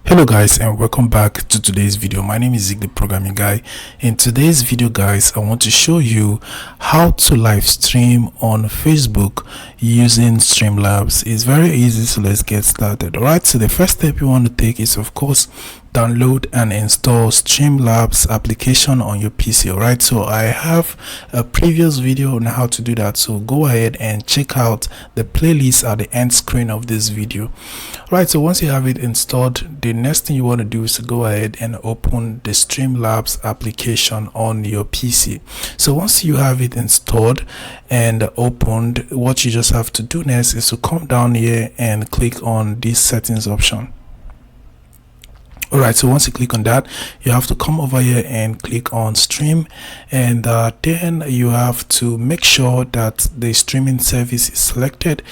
Hello guys, and welcome back to today's video. My name is Zig, the programming guy. In today's video guys, I want to show you how to live stream on Facebook using Streamlabs. It's very easy, so let's get started. Alright, so the first step you want to take is, of course, download and install Streamlabs application on your PC. Alright, so I have a previous video on how to do that, so go ahead and check out the playlist at the end screen of this video. Alright, so once you have it installed, the next thing you want to do is to go ahead and open the Streamlabs application on your PC. So once you have it installed and opened, what you just have to do next is to come down here and click on this settings option. Alright, so once you click on that, you have to come over here and click on stream, and then you have to make sure that the streaming service is selected,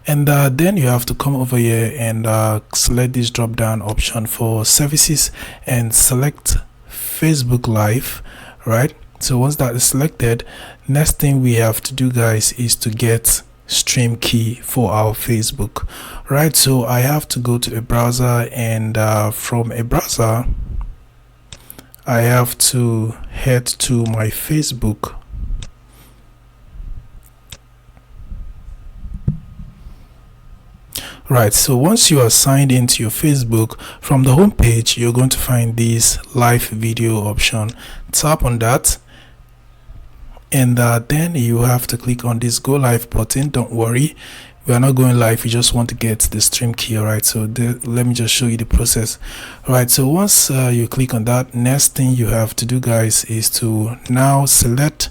and then you have to come over here and select this drop down option for services and select Facebook Live. Right, so once that is selected, next thing we have to do guys is to get stream key for our Facebook. Right, so I have to go to a browser, and from a browser I have to head to my Facebook. Right, so once you are signed into your Facebook, from the home page you're going to find this live video option. Tap on that, and then you have to click on this go live button. Don't worry, we are not going live, we just want to get the stream key. Alright, so let me just show you the process. Alright, so once you click on that, next thing you have to do guys is to now select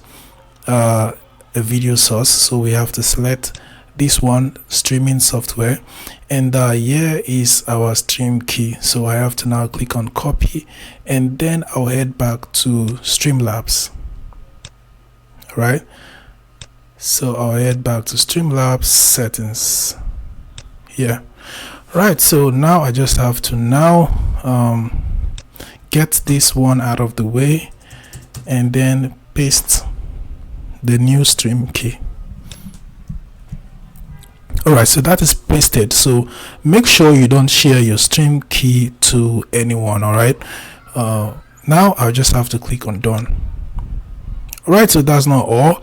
a video source. So we have to select this one, streaming software, and here is our stream key. So I have to now click on copy, and then I'll head back to Streamlabs. Right, so I'll head back to Streamlabs settings here. Right, so now I just have to now get this one out of the way and then paste the new stream key. Alright, so that is pasted. So make sure you don't share your stream key to anyone. Alright, now I'll just have to click on done. Right, so that's not all.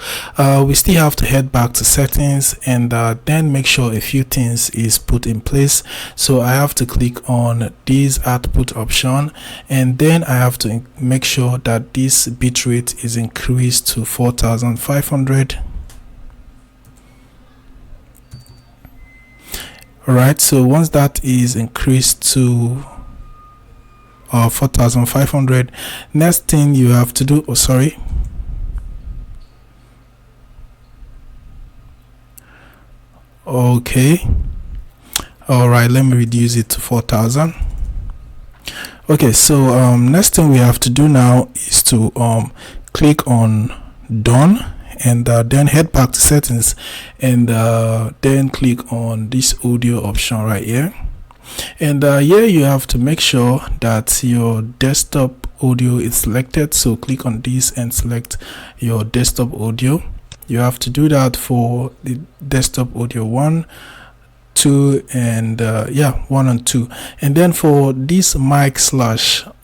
We still have to head back to settings, and then make sure a few things is put in place. So I have to click on this output option, and then I have to make sure that this bitrate is increased to 4500. Alright, so once that is increased to 4500, next thing you have to do, okay, all right, let me reduce it to 4000. Okay, so next thing we have to do now is to click on done, and then head back to settings, and then click on this audio option right here, and here you have to make sure that your desktop audio is selected. So click on this and select your desktop audio. You have to do that for the desktop audio 1, 2, and 1 and 2. And then for this mic /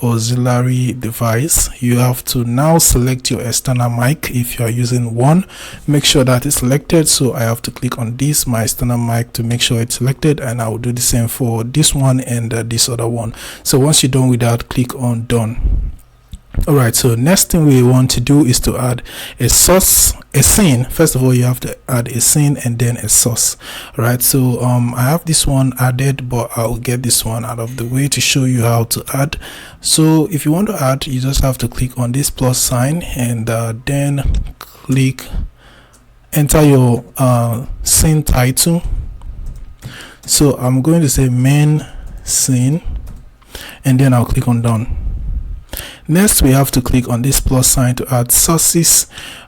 auxiliary device, you have to now select your external mic. If you are using one, make sure that it's selected. So I have to click on this, my external mic, to make sure it's selected, and I will do the same for this one and this other one. So once you're done with that, click on done. Alright, so next thing we want to do is to add a source, a scene. First of all, you have to add a scene and then a source. Alright, so I have this one added, but I'll get this one out of the way to show you how to add. So if you want to add, you just have to click on this plus sign, and then enter your scene title. So I'm going to say main scene, and then I'll click on done. Next, we have to click on this plus sign to add sources.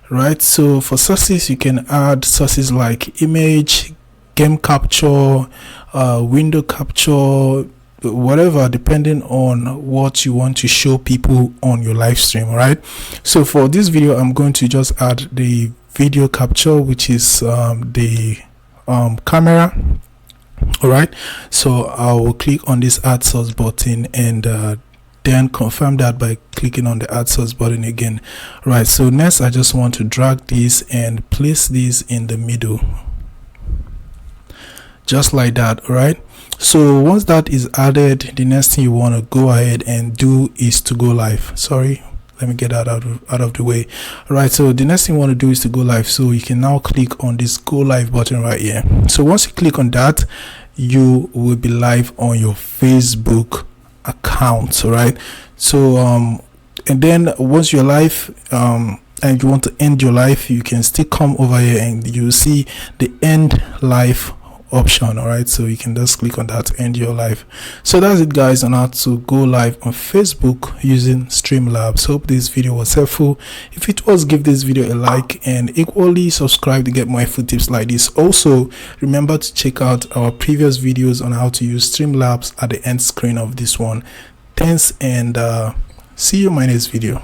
Right, so for sources, you can add sources like image, game capture, window capture, whatever, depending on what you want to show people on your live stream. Right, so for this video, I'm going to just add the video capture, which is the camera. All right, so I will click on this add source button and then confirm that by clicking on the add source button again. Right, so next I just want to drag this and place this in the middle, just like that. All right, so once that is added, the next thing you want to go ahead and do is to go live. Sorry, let me get that out of the way. All right, so the next thing you want to do is to go live. So you can now click on this go live button right here. So once you click on that, you will be live on your Facebook account. All right, so and then once you're live and you want to end your live, you can still come over here and you see the end live option. All right, so you can just click on that, end your live. So that's it, guys, on how to go live on Facebook using Streamlabs. Hope this video was helpful. If it was, give this video a like and equally subscribe to get more helpful tips like this. Also, remember to check out our previous videos on how to use Streamlabs at the end screen of this one. Thanks, and see you in my next video.